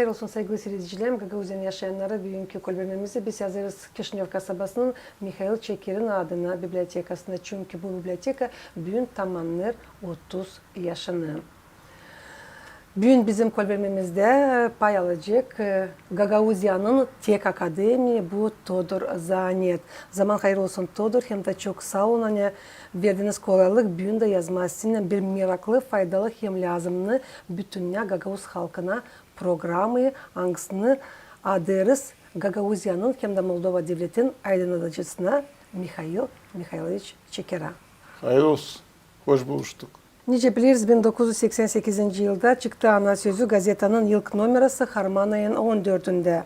hayırlı olsun sevgili seyircilerim. Gagauzyan yaşayanlara bugünkü kolbememizi biz yazarız Kişinöv kasabasının Mikhail Çekir'in adına bibliotekasında. Çünkü bu biblioteka bugün tamamlar 30 yaşını. Bugün bizim kolbemimizde pay alacak Gagauzyan'ın tek akademi bu Todor Zanet. Zaman hayırlı olsun Todor, hem de çok sağ olun. Hani verdiğiniz kolaylık bugün de yazmasının bir meraklı, faydalı hem lazımlı bütün Gagauz halkına programı hangisini adırız Gagauzyan'ın hem de Moldova devletinin aydınlatıcısına Mikhail Mikhailovich Çekera. Hayırlı olsun. Hoş buluştuk. Nice biliriz 1988 yılda çıktı ana sözü gazetanın ilk numarası Harman ayın 14'ünde.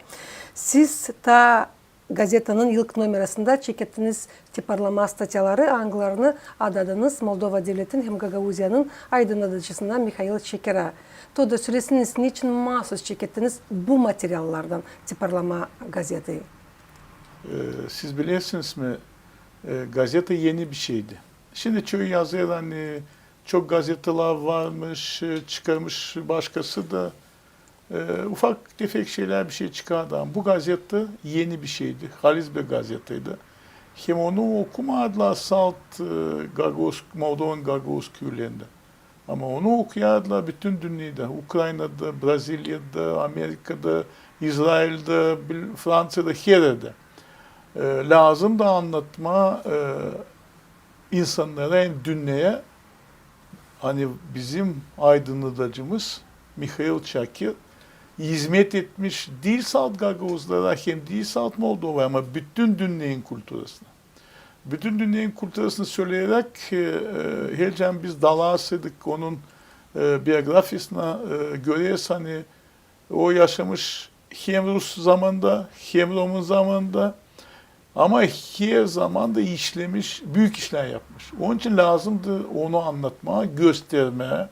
Siz ta gazetanın ilk numarasında çektiğiniz tiparlama statyaları anglarını adadınız Moldova devletinin hem Gagauzyan'ın aydınlatıcısından Mikhail Çekera. Todo süresiniz niçin mahsus çektiniz bu materyallardan tiparlama gazeteyi? Siz bilirsiniz mi? Gazete yeni bir şeydi. Şimdi çoğu yazıyor hani çok gazeteler varmış, çıkarmış başkası da ufak tefek şeyler bir şey çıkardı ama bu gazete yeni bir şeydi. Halis bir gazeteydi. Hem onu okumadılar salt Gagauz, Moldova'nın Gagauz köylerinde. Ama onu okuyadılar bütün dünyada. Ukrayna'da, Brezilya'da, Amerika'da, İsrail'de, Fransa'da, her yerde. Lazım da anlatma insanlara hem dünyaya hani bizim aydınlatıcımız Mikhail Çakir hizmet etmiş değil salt Gagauzlara hem değil salt Moldova ama bütün dünyanın kültürüne. Bütün dünyanın kültürünü söyleyerek heyecan biz dalasıydık onun biyografisine göre hani o yaşamış hem Rus zamanında hem Roman zamanında ama her zaman da işlemiş, büyük işler yapmış. Onun için lazımdı onu anlatma, gösterme,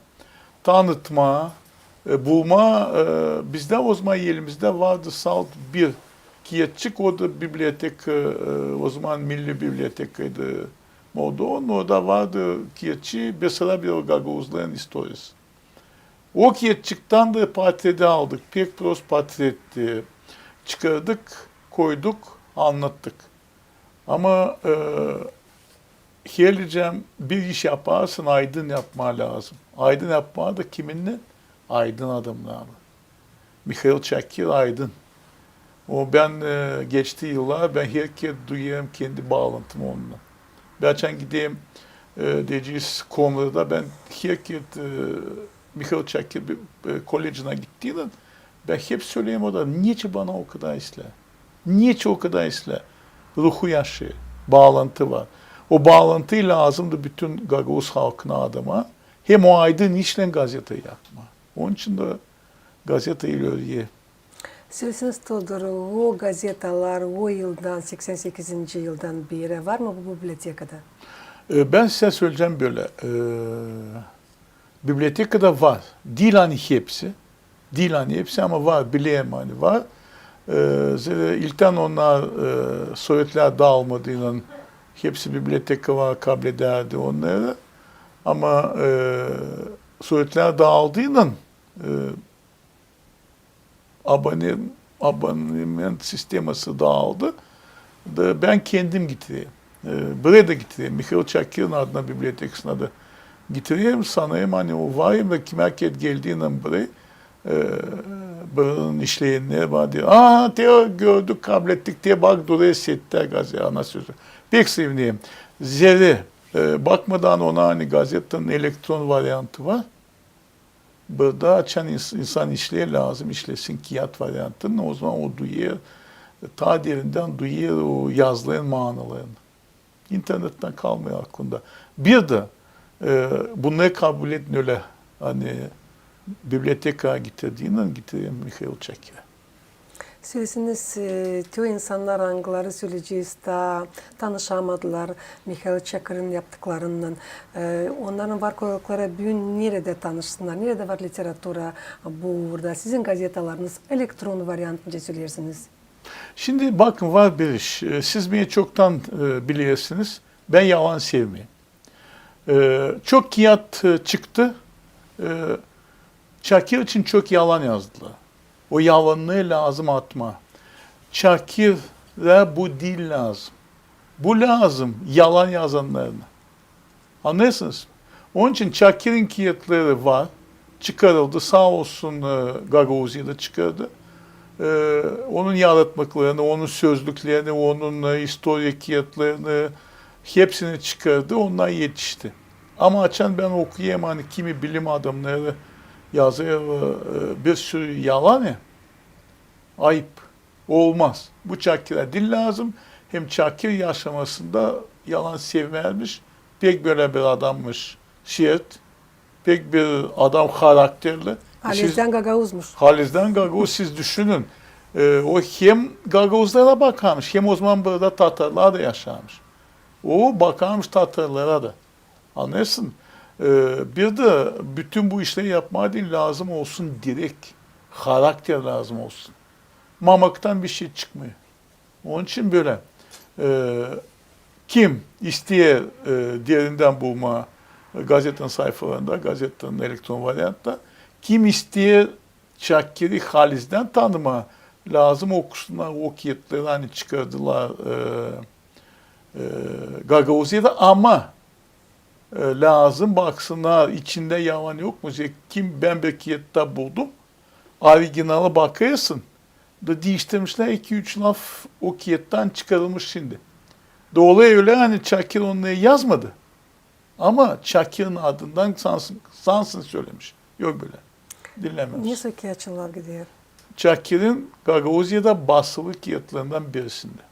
tanıtma, bulma. Bizde o zaman elimizde vardı salt bir kiyetçik, o da bibliotek, o zaman Milli Biblioteka'ydı Moldova'nın. Orada vardı kiyetçi, Besarabya Gagauzların historisi. O kiyetçikten de portrede aldık, pek prost portretti, çıkardık, koyduk, anlattık. Ama geleceğim bir iş yaparsın aydın yapma lazım. Aydın yapma da kiminle? Aydın adamlarla. Mikhail Çakir aydın. O ben geçtiği yıllar ben herkes duyuyorum kendi bağlantımı onunla. Geçen gideyim diyeceğiz konuda ben herkes Mikhail Çakir kolejine gittiğinde ben hep söyleyeyim o da niçin bana o kadar isle? Niçin o kadar isle? Ruhu yaşıyor, bağlantı var. O bağlantıyı lazımdı bütün Gagauz halkına adama. Hem o aydın işle gazeteyi yapma. Onun için de gazeteyi öyle. Söylesiniz Todor, o gazeteler o yıldan 88. yıldan beri var mı bu bibliotekada? Ben size söyleyeceğim böyle. Bibliotekada var. Değil hani hepsi. Değil hani hepsi ama var. Bileyim hani var. İlkten onlar Sovyetler dağılmadığından hepsi biblioteka var, kabul ederdi onları. Ama Sovyetler dağıldığından abonement sisteması dağıldı. Ben kendim getireyim. Buraya da getireyim. Mikhail Çakir'in adına bibliotekasına da getireyim. Sanayım hani o var ve kim herkes geldiğinden buraya buranın işleyenleri var diyor. Diyor gördük, kabul ettik diye bak duraya setler gazete ana sözü. Pek sevineyim. Zerre bakmadan ona hani gazetenin elektron varyantı var. Burada açan insan işleye lazım, işlesin kağıt varyantını. O zaman o duyuyor, ta derinden duyuyor o yazıların manalarını. İnternetten kalmıyor aklında. Bir de bunları kabul edin öyle hani biblioteka getirdiğinden getireyim Mikhail Çakir. Söylesiniz, tüm insanlar hangileri söyleyeceğiz da tanışamadılar Mikhail Çakır'ın yaptıklarından. Onların var koydukları bugün nerede tanışsınlar, nerede var literatura burada? Sizin gazeteleriniz elektron varyantınca söylersiniz. Şimdi bakın var bir iş. Siz beni çoktan biliyorsunuz. Ben yalan sevmeyeyim. Çok kağıt çıktı. Çakir için çok yalan yazdılar. O yalanlığı lazım atma. Çakir'e bu dil lazım. Bu lazım yalan yazanlarına. Anlıyorsunuz? Onun için Çakir'in kiyetleri var. Çıkarıldı. Sağ olsun Gagauzya'da da çıkardı. Onun yaratmaklarını, onun sözlüklerini, onun historia kiyetlerini hepsini çıkardı. Onlar yetişti. Ama açan ben okuyayım hani kimi bilim adamları yazıyor bir sürü yalan ya. Ayıp. Olmaz. Bu Çakir'e dil lazım. Hem Çakir yaşamasında yalan sevmezmiş. Pek böyle bir adammış. Şiirt. Pek bir adam karakterli. Halizden Gagauz'muş. Halizden Gagauz siz düşünün. O hem Gagauzlara bakarmış hem o zaman burada Tatarlar da yaşarmış. O bakarmış Tatarlara da. Anlıyorsun? Bir de bütün bu işleri yapmaya değil lazım olsun direkt. Karakter lazım olsun. Mamaktan bir şey çıkmıyor. Onun için böyle kim isteyer diğerinden bulma gazetenin sayfalarında, gazetenin elektron varyantta kim isteyer Çakir'i Haliz'den tanıma lazım okusunlar o kiyetleri hani çıkardılar Gagauzya'da ama lazım baksınlar içinde yalan yok mu? Kim ben bir kiyette buldum. Orijinale bakıyorsun. Da değiştirmişler 2-3 laf o kiyetten çıkarılmış şimdi. Doğru öyle hani Çakir onları yazmadı. Ama Çakir'in adından sansın söylemiş. Yok böyle. Dinlemez. Niye sökiyatçılar gidiyor? Çakir'in Gagauzya'da basılı kiyetlerinden birisinde.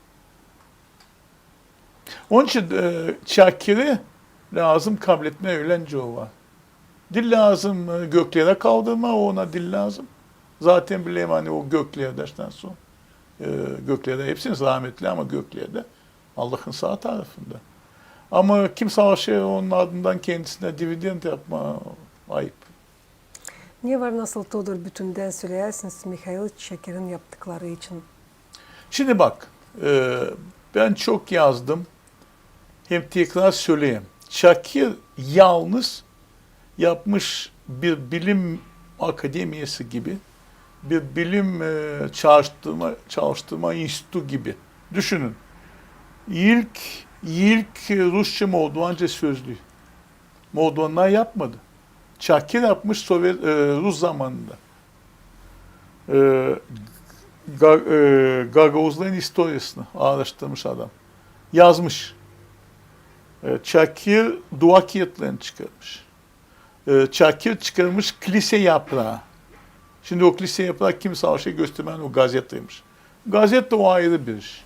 Onun için Çakir'i lazım kabul etme öğlence o var. Dil lazım göklere kaldırma ona dil lazım. Zaten bileyim hani o göklerden sonra. Göklerde hepsiniz rahmetli ama göklerde Allah'ın sağ tarafında. Ama kim savaşıyor onun ardından kendisine dividend yapma ayıp. Niye var nasıl todur bütünden söyleyersiniz Mihail Çakir'in yaptıkları için? Şimdi bak ben çok yazdım. Hem tekrar söyleyeyim. Çakir yalnız yapmış bir bilim akademiyası gibi bir bilim çalıştırma enstitü gibi. Düşünün. İlk Rusça Moldovanca sözlüğü. Moldovanlar yapmadı. Çakir yapmış Rus zamanında. Gagauzların historiasını araştırmış adam. Yazmış. Çakir dua kiyetlerini çıkarmış. Çakir çıkarmış kilise yaprağı. Şimdi o kilise yaprağı kim savaşa göstermen o gazeteymiş. Gazete o ayrı bir iş.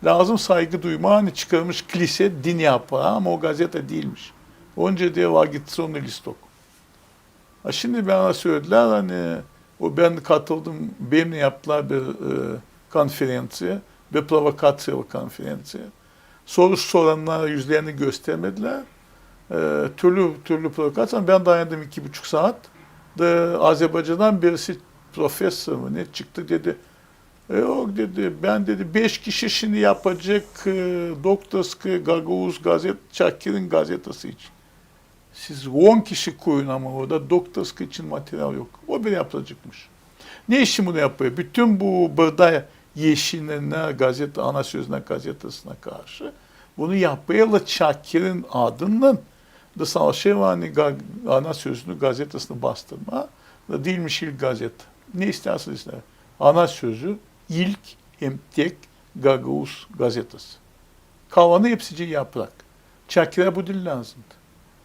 Lazım saygı duyma hani çıkarmış kilise din yaprağı ama o gazete değilmiş. Onca diye vagitronlu listok. Şimdi bana söylediler hani o ben katıldım benimle yaptılar bir konferansiye bir provokasyon konferansiye. Soru soranlara yüzlerini göstermediler. Türlü provokasyon. Ben dayandım 2,5 saat. Azerbaycan'dan birisi profesör mü ne çıktı dedi. Yok dedi ben dedi 5 kişi şimdi yapacak Doktorski Gagauz gazet Çakir'in gazetesi için. Siz 10 kişi koyun ama orada Doktorski için materyal yok. O bir yapacakmış. Ne işi bunu yapıyor? Bütün bu burada Yeşil'ine gazete, ana sözüne gazetesine karşı bunu yapıyorlar Çakir'in adından da savaşı var hani ana sözünü gazetesini bastırma da değilmiş ilk gazete. Ne isterseniz ister. Ana sözü ilk hem tek Gagauz gazetesi. Kalanı hepsici yaprak. Çakir'e bu dil lazımdı.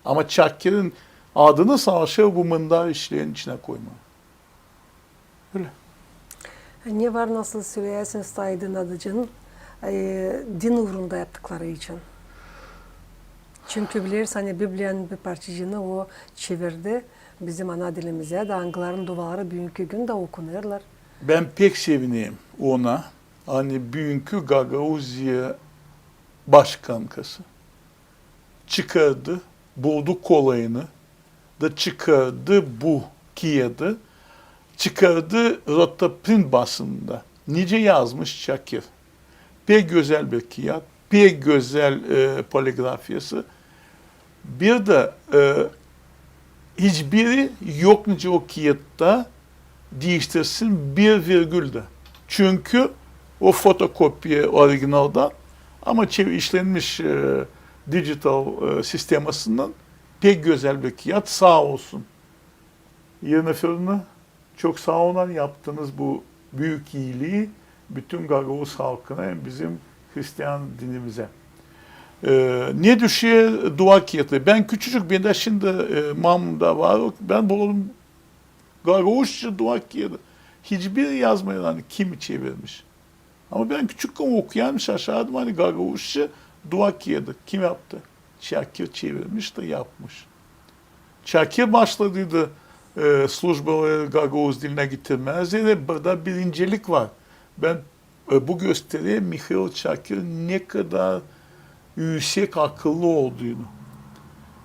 Ama Çakir'in adını savaşı bu mındar işlerin içine koyma. Öyle. Niye var nasıl söyleyersiniz Said'in Adıcı'nın din uğrunda yaptıkları için? Çünkü biliriz hani Biblia'nın bir parçacığını o çevirdi bizim ana dilimize. Dağların duvarı bugünkü gün de okunurlar. Ben pek sevineyim ona. Hani bugünkü Gagauzya başkankası çıkardı, buldu kolayını da çıkardı bu Kiev'de çıkardı Rotoprin basında. Nice yazmış Çakir. Pek güzel bir kağıt, pek güzel poligrafyası. Bir de hiçbiri yok nice o kağıtta değiştirsin bir virgülde. Çünkü o fotokopi orijinaldan ama işlenmiş digital sistemasından pek güzel bir kağıt sağ olsun. Yennefer'ine çok sağ olun yaptığınız bu büyük iyiliği bütün Gagavuz halkına hem bizim Hristiyan dinimize. Ne düşüyor dua kağıtı? Ben küçücük bir de şimdi mamda var. Ben bulalım Gagavuzca dua kağıdı. Hiçbir yazmayan hani kim çevirmiş. Ama ben küçükken okuyan şaşardım hani Gagavuzca dua kağıdı. Kim yaptı? Şakir çevirmiş de yapmış. Şakir başladıydı slujbaları Gagavuz diline getirmezdi. Burada bir incelik var. Ben bu gösteriye Mihail Şakir ne kadar yüksek akıllı olduğunu.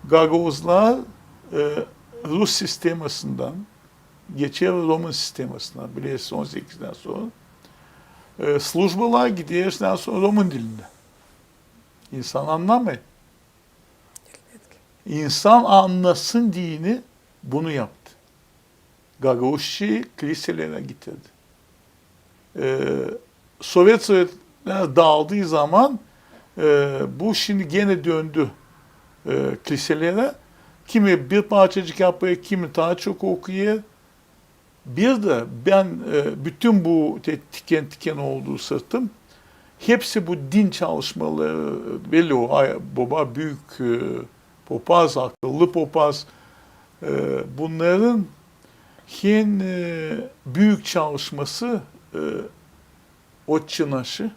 Gagavuzlar Rus sistemasından geçer Roman sistemasına biliyorsun 18'den sonra. Slujbalar gidiyordan sonra Roman dilinde. İnsan anlamıyor. İnsan anlasın dini bunu yaptı. Gagavuzçayı kiliselere getirdi. Sovyetler dağıldığı zaman bu şimdi gene döndü kiliselere. Kimi bir parçacık yapıyor, kimi daha çok okuyor. Bir de ben bütün bu tiken tiken olduğu sırtım hepsi bu din çalışmaları belli o baba büyük papaz, akıllı papaz bunların en büyük çalışması Otçınaşı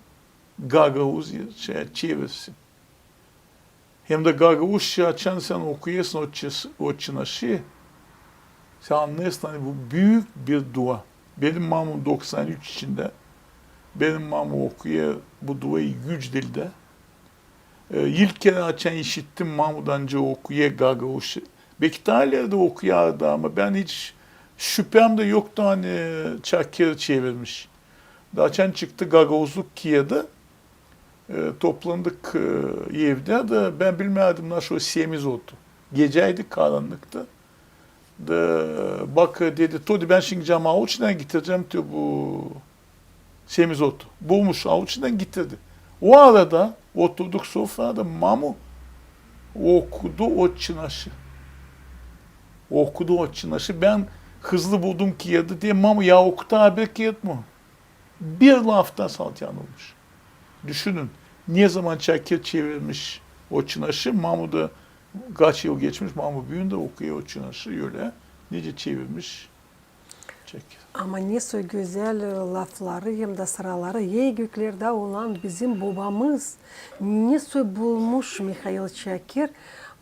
Gagavuz çevirisi. Hem de Gagavuzca açan sen okuyorsun Otçınaşı sen anlarsın hani bu büyük bir dua. Benim mamam 93 içinde. Benim mamam okuyor bu duayı güç dilde. İlk kere açan işittim Mahmud önce okuyor Gagavuzca. Belki daha ileride okuyordu ama ben hiç şüphem de yoktu hani Çakir çevirmiş. Açan çıktı Gagavuzluk Kiye'de. Toplandık evde de ben bilmiyordum nasıl semiz oldu. Geceydi karanlıkta. Bak dedi, Todi ben şimdi cam avuçtan getireceğim diyor bu semizotu. Bulmuş avuçtan getirdi. O arada oturduk sofrada Mamu okudu Otçınaşı. Okudu Otçınaşı. Ben hızlı buldum ki yadı diye Mamu ya okudu haber ki yatma. Bir laftan salt yanılmış. Düşünün ne zaman Çakir çevirmiş Otçınaşı Mamu da kaç yıl geçmiş Mamu büyüğünde okuyor Otçınaşı öyle. Nece çevirmiş Çakir. Ama ne güzel lafları hem de sıraları ey göklerde olan bizim babamız ne bulmuş Mihail Çakir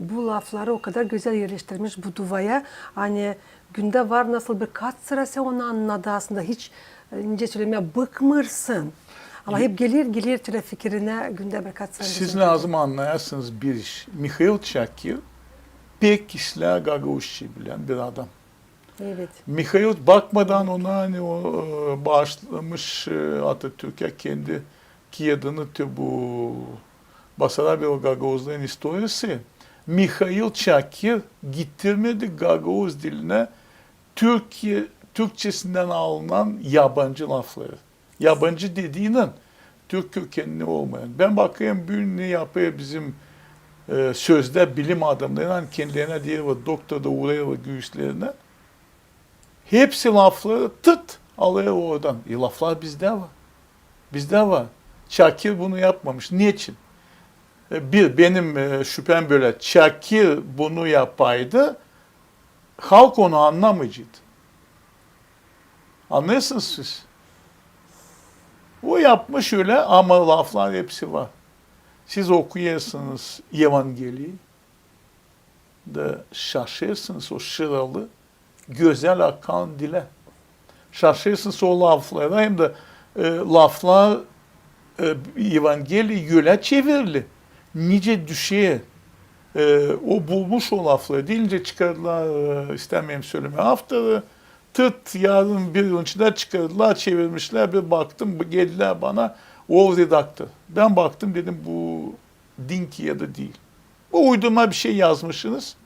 bu lafları o kadar güzel yerleştirmiş bu duvaya hani günde var nasıl birkaç sırası onu anladı aslında hiç ince söylemeye bıkmırsın. Ama hep gelir fikrine günde birkaç sırası. Siz lazım anlayasınız bir iş. Mihail Çakir pek kişiler Gagavuzçayı bilen bir adam. Evet. Mihail bakmadan ona hani o bağışlamış Atatürk'e kendi Kiev'ini bu Basarabya Gagavuzların historisi. Mihail Çakir getirmedi Gagavuz diline Türkçesinden alınan yabancı lafları. Yabancı dediğinin Türk kökenli olmayan. Ben bakayım bugün ne yapıyor bizim sözde bilim adamları hani kendilerine diye doktorda uğraya ve göğüslerine. Hepsi lafları tıt alıyor oradan. Laflar bizde var. Bizde var. Çakir bunu yapmamış. Niçin? Benim şüphem böyle. Çakir bunu yapaydı, halk onu anlamayacaktı. Anlıyorsunuz siz? O yapmış öyle ama laflar hepsi var. Siz okuyorsunuz Evangeli'yi de şaşırsınız o şıralı, güzel akan dile. Şaşırsınız o laflara hem de laflar Evangeli yüle çevirili. Nice düşeye o bulmuş o lafları deyince çıkardılar istemeyeyim söylemeye haftaları tıt yarın bir yıl içinde çıkardılar çevirmişler bir baktım geldiler bana o redaktör. Ben baktım dedim bu dinki ya da değil. Bu uydurma bir şey yazmışsınız.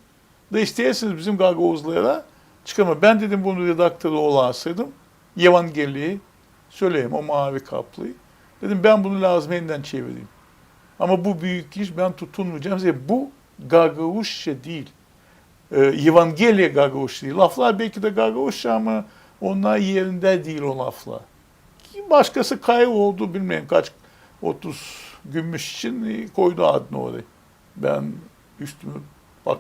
Da isterseniz bizim Gagavuzlara Çıkama. Ben dedim bunu redaktörü olasaydım. Evangeliyi söyleyeyim o mavi kaplıyı. Dedim ben bunu lazım yeniden çevireyim. Ama bu büyük iş ben tutunmayacağım. Bu Gagauşça değil. Evangeliye Gagauşça değil. Laflar belki de Gagauşça ama onlar yerinde değil o laflar. Başkası kayboldu bilmiyorum kaç 30 gümüş için koydu adını oraya. Ben üstümü bak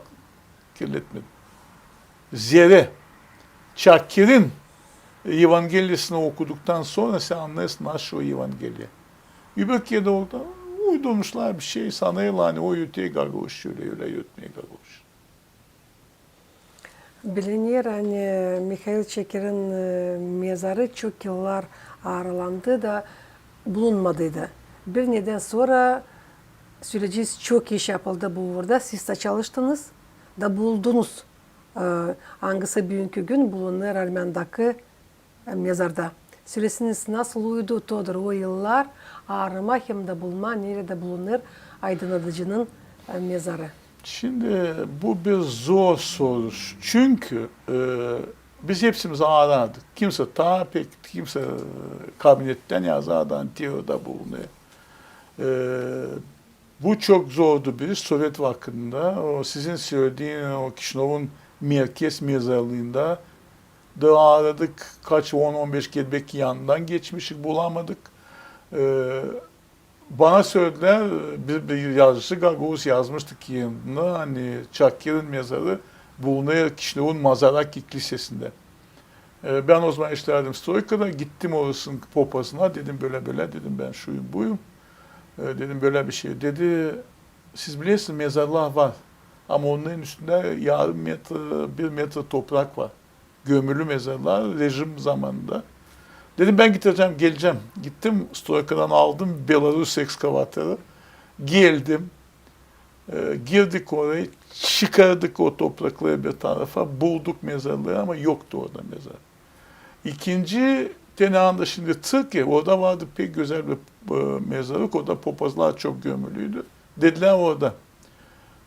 kirletmedim. Zere, Çakir'in Evangelisini okuduktan sonra sen anlarsın nasıl o Evangeliye. Übökiye'de orada uydurmuşlar bir şey sanıyorlar hani o yüteye Gagavuş şöyle yutmaya Gagavuş. Bilinir hani Mikhail Çekir'in mezarı çok yıllar aralandı da bulunmadıydı. Bir neden sonra süreci çok iş yapıldı bu uğurda. Siz de çalıştınız da buldunuz. Hangisi bugünkü gün bulunur Ermeni'deki mezarda. Süresiniz nasıl uydu todur o yıllar arama hem de bulma nerede bulunur aydınlatıcının mezarı. Şimdi bu bir zor soru. Çünkü biz hepsimiz aradık. Kimse kimse kabinetten yazardan tiyoda bulunuyor. Bu çok zordu bir Sovyet vaktinde. O sizin söylediğin o Kişinov'un merkez mezarlığında da aradık. Kaç 10-15 kez belki yanından geçmişik bulamadık. Bana söylediler, bir yazıcısı Gagavuz yazmıştı ki yanına hani Çakir'in mezarı bulunuyor Kişinov'un Mazaraki Kilisesi'nde. Ben o zaman işlerdim Stoyka'da gittim orasının popasına dedim böyle dedim ben şuyum buyum. Dedim böyle bir şey. Dedi siz biliyorsunuz mezarlar var ama onların üstünde yarım metre, 1 metre toprak var. Gömülü mezarlar rejim zamanında. Dedim ben geleceğim. Gittim Stoyka'dan aldım Belarus ekskavatörü. Geldim. Girdik oraya, çıkardık o toprakları bir tarafa, bulduk mezarlığı ama yoktu orada mezar. İkinci tenağında şimdi Türkiye, orada vardı pek güzel bir mezarlık, orada papazlar çok gömülüydü. Dediler orada.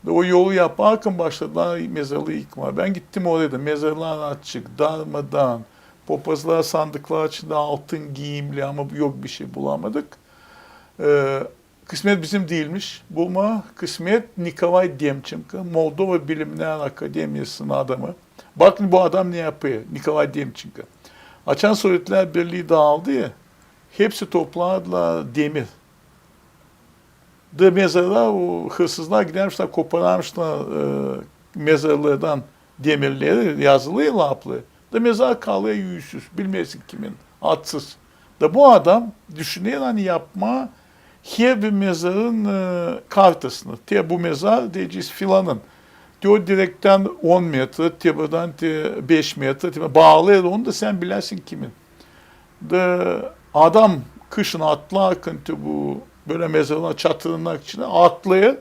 Ve o yolu yaparken başladılar mezarlığı yıkmaya. Ben gittim oraya da, mezarlar açık, darmadan, papazlar sandıklar içinde altın giyimli ama yok bir şey bulamadık. Kısmet bizim değilmiş. Bulma kısmet Nikolay Demchenko, Moldova Bilimler Akademiyası'nın adamı. Bakın bu adam ne yapıyor? Nikolay Demchenko. Açan Sovyetler Birliği dağıldı ya, hepsi topladılar demir. Mezarlar, o hırsızlar gidermişler, koparmışlar mezarlardan demirleri, yazılı laplı. Mezar kalıyor yüzsüz, bilmesin kimin, atsız. Bu adam düşünüyor hani yapma, her bir mezarın kartasını. Bu mezar diyeceğiz filanın. Diyor direkten 10 metre, tepeden 5 metre, bağlıyor onu da sen bilersin kimin. Adam kışın atlarken bu böyle mezarına çatırnak içine atlıyor.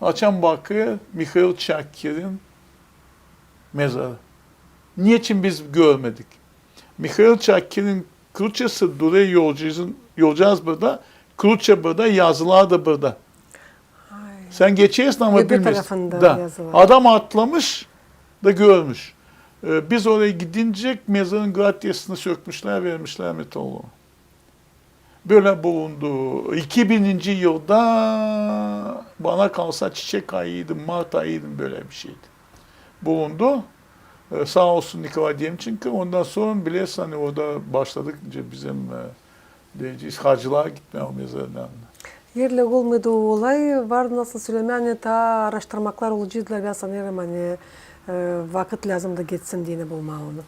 Açan bakıyor Mikhail Çakir'in mezarı. Niçin biz görmedik? Mikhail Çakir'in Kılıçası duruyor yolcağız burada. Kılıçça burada, yazılar da burada. Ay. Sen geçersin ama bilmiyorsun. Yazılar. Adam atlamış da görmüş. Biz oraya gidince mezarın gratyasını sökmüşler, vermişler metallo. Böyle bulundu. 2000. yılda bana kalsa çiçek ayıydı, Mart ayıydı böyle bir şeydi. Bulundu. Sağ olsun Nikolay Demchenko. Ondan sonra biliyorsun hani orada başladık bizim diyeceğiz hacılığa gitmeye o mezardan. Yerle olmadığı olay var nasıl söylemem ta araştırmaklar olacaklar ben sanırım hani vakit lazım da geçsin diye bulma onu.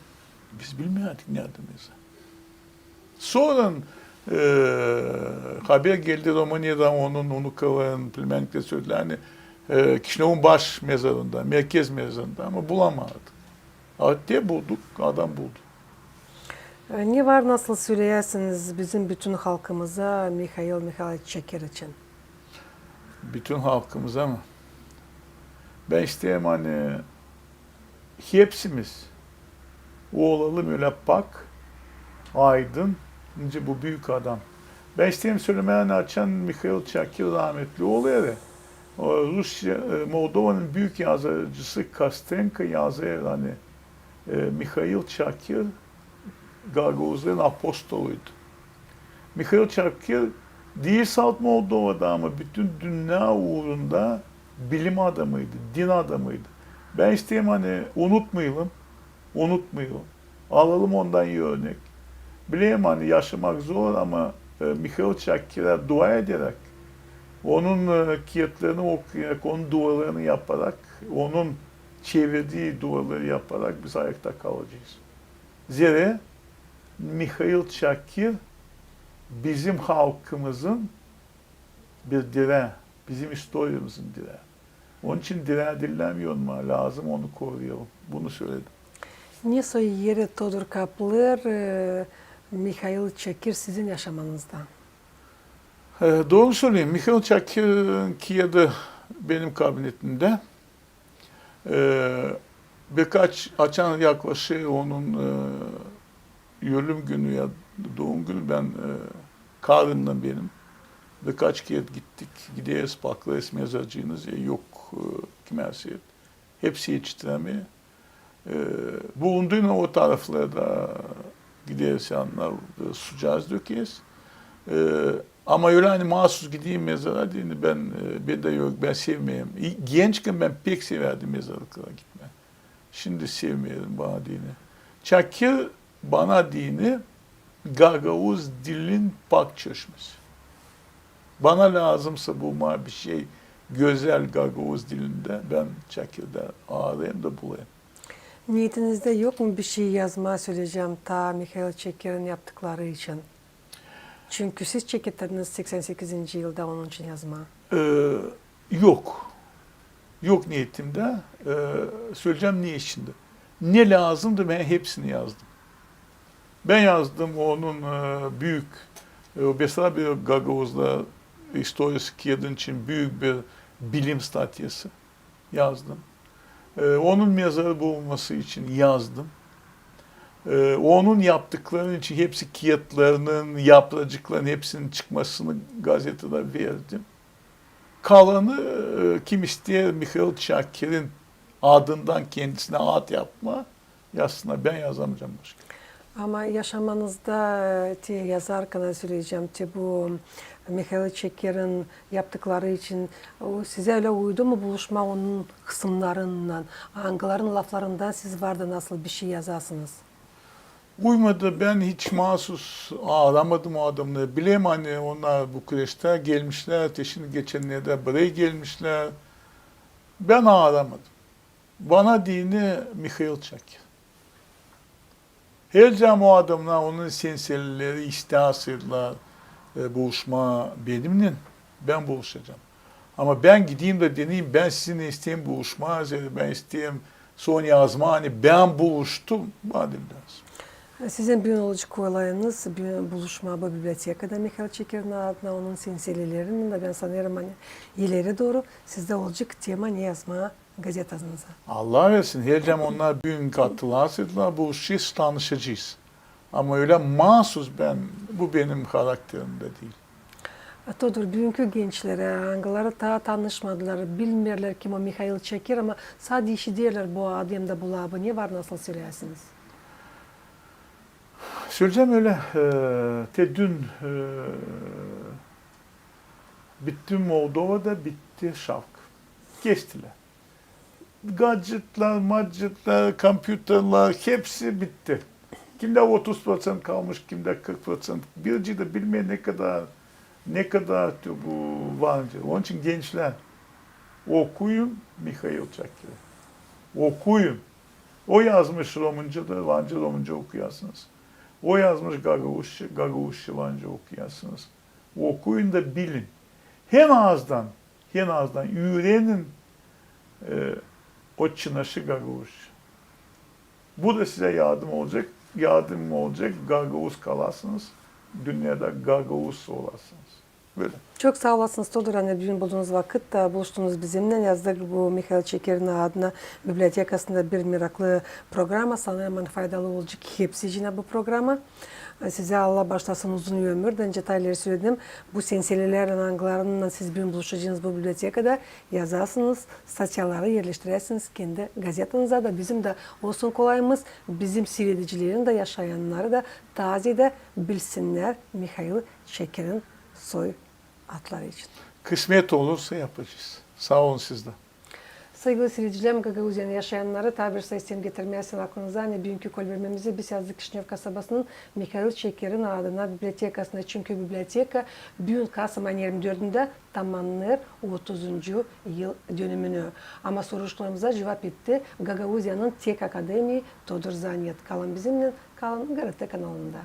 Biz bilmiyorduk nerede mezar. Sonra haber geldi Romanya'dan onun Unukaların Pilmenlik'te söylediler hani Kişinov'un baş mezarında, merkez mezarında ama bulamadık. Hatta bulduk, adam buldu. Ne var nasıl söyleyersiniz bizim bütün halkımıza Mikhail Çekir için? Bütün halkımıza mı? Ben isteyeyim hani hepsimiz o olalım öyle bak, aydın, ince bu büyük adam. Ben isteyeyim söylemeye açan Mikhail Çakir rahmetli oluyor ya. O Rusya, Moldova'nın büyük yazıcısı Kostenko yazıyor hani Mihail Çakır Gagavuzların apostoluydu. Mihail Çakır değil salt Moldova'da ama bütün dünya uğrunda bilim adamıydı, din adamıydı. Ben isteyeyim hani unutmayalım. Alalım ondan iyi örnek. Bileyim hani yaşamak zor ama Mihail Çakır'a dua ederek, onun kağıtlarını okuyarak, onun dualarını yaparak, onun çevirdiği duaları yaparak biz ayakta kalacağız. Zira Mihail Çakır bizim halkımızın bir direği, bizim historiamızın direği. Onun için direği dinlemiyor mu? Lazım onu koruyalım. Bunu söyledim. Nasıl yeri Todor Kapler, Mihail Çakır sizin yaşamanızda? Doğru söyleyeyim. Mihail Çakır'ın Kiev'de benim kabinetimde. Birkaç açan yaklaşık onun ölüm günü ya doğum günü ben karından benim. Birkaç kez gittik. Gideriz bakarız mezarcığınız yok kimerse. Hepsi yetiştiremiyor. Bulunduğun o taraflarda gideriz yanlar sucağız dökeriz. Ama öyle hani mahsus gideyim mezara değil ben de yok ben sevmeyeyim. Gençken ben pek severdim mezarlıklara gitme. Şimdi sevmiyorum bana dini. Çakır bana dini Gagavuz dilin pak çeşmesi. Bana lazımsa bulma bir şey güzel Gagavuz dilinde ben Çakır'da arayayım da bulayım. Niyetinizde yok mu bir şey yazma söyleyeceğim ta Mihail Çakır'ın yaptıkları için? Çünkü siz çekildiniz 88. yılda onun için yazma. Yok. Yok niyetimde. Söyleyeceğim niye şimdi. Ne lazımdı ben hepsini yazdım. Ben yazdım onun büyük, mesela bir Gagavuz'da historiası Kiev'in için büyük bir bilim statyası yazdım. Onun mezarı bulunması için yazdım. Onun yaptıkları için hepsi kağıtlarının, yapracıkların hepsinin çıkmasını gazetede verdim. Kalanı kim ister Mihail Çakır'ın adından kendisine ad yapma yazsınlar. Ben yazamayacağım başka. Ama yaşamanızda yazarken söyleyeceğim bu Mihail Çakır'ın yaptıkları için size öyle uydu mu buluşma onun kısımlarından, hangilerin laflarından siz vardı nasıl bir şey yazarsınız? Uymadı. Ben hiç mahsus aramadım o adamları. Bileyim hani onlar Bukareş'te gelmişler. Ateşini geçenlerde buraya gelmişler. Ben aramadım. Bana dini Mihail Çakır. Her zaman o adamlar onun senselileri istihasıyla buluşma benimle. Ben buluşacağım. Ama ben gideyim de deneyeyim. Ben sizin isteyeyim buluşma. Ben isteyeyim son yazma. Hani ben buluştum. Madem lazım. Sizin biyolojik olayınız bir buluşma bu bibliotekada Mihail Çakır'ın adına onun silsilelerinin de ben sanırım hani ileri doğru sizde olacak tema ne yazma gazetanıza. Allah versin. Her zaman onlar büyük katılarsa buluşacağız, tanışacağız. Ama öyle mahsus bu benim karakterimde değil. Todor, bugünkü gençlere hangileri daha tanışmadılar, bilmirler kim o Mihail Çakır ama sadece işidirler bu adamda bu labı. Ne var nasıl söylersiniz? Söyleyeceğim öyle. Dün bitti Moldova'da bitti şark. Geçtiler. Gadgetler, kompüterler hepsi bitti. Kimde 30% kalmış, kimde 40%. Birci de bilmeyen ne kadar bu varınca. Onun için gençler okuyun Mihail Çakır'ı. Okuyun. O yazmış romancı Vanca romancı okuyarsınız. O yazmış Gagavuzca Vanca okuyarsınız. Okuyun da bilin. Hem ağızdan öğrenin o çınaşı Gagavuzca. Bu da size yardım olacak. Gagavuz kalarsınız. Dünyada Gagavuz olasınız. Böyle. Çok sağ olasınız Todor. Hani bugün bulduğunuz vakit buluştunuz bizimle. Yazdık bu Mihail Çakır'ın adına bibliotekasında bir meraklı programa. Sanırım faydalı olacak hepsi için bu programa. Size Allah başlasın uzun ömür. Detayları söyledim. Bu senselelerin anglarından siz bir buluşacağınız bu bibliotekada yazarsınız, statyaları yerleştirirsiniz kendi gazetanıza da. Bizim de olsun kolayımız, bizim seyredicilerin de yaşayanları da taze de bilsinler Mihail Çekir'in soy atları için. Kısmet olursa yapacağız. Sağ olun siz de. Saygılı seyircilerim, Gagauzyan'da yaşayanları tabir sayısını getirmeyesin aklınıza. Bugünkü kolbermemizi biz yazdık Kişinev kasabasının Mihail Çekir'in adına bibliotekasında. Çünkü biblioteka bugün Kasım ayının 24'ünde tamamlanır 30. yıl dönümünü. Ama soruşturmalarımıza cevap etti Gagauzyan'ın tek akademiyi Todor Zanyet. Kalın bizimle, kalın Garate kanalında.